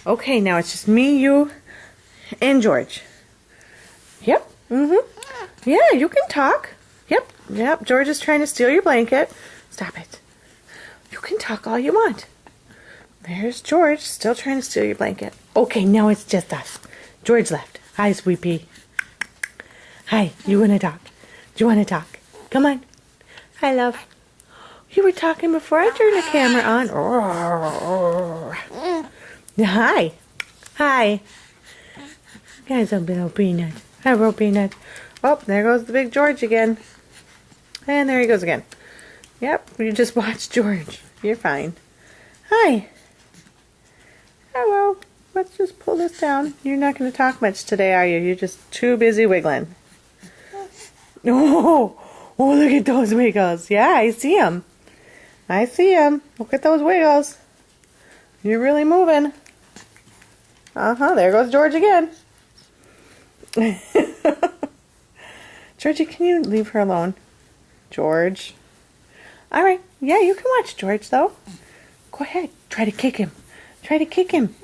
Okay, now it's just me, you, and George. Yep. Yeah, you can talk. Yep. George is trying to steal your blanket. Stop it. You can talk all you want. There's George, still trying to steal your blanket. Okay, now it's just us. George left. Hi, sweet pea. Hi, you want to talk? Do you want to talk? Come on. Hi, love. You were talking before I turned the camera on. Hi. Hi. Guys, a little peanut. Hello, peanut. Oh, there goes the big George again. And there he goes again. Yep, you just watched George. You're fine. Hi. Hello. Let's just pull this down. You're not going to talk much today, are you? You're just too busy wiggling. Oh, look at those wiggles. Yeah, I see them. I see them. Look at those wiggles. You're really moving. There goes George again. Georgie, can you leave her alone? George. All right. Yeah, you can watch George, though. Go ahead. Try to kick him. Try to kick him.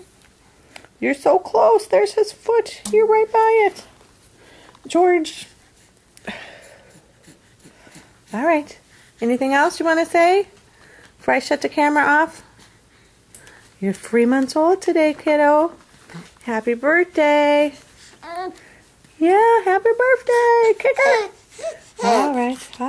You're so close. There's his foot. You're right by it. George. All right. Anything else you want to say before I shut the camera off? You're 3 months old today, kiddo. Happy birthday. Yeah, happy birthday. Kick it. All right.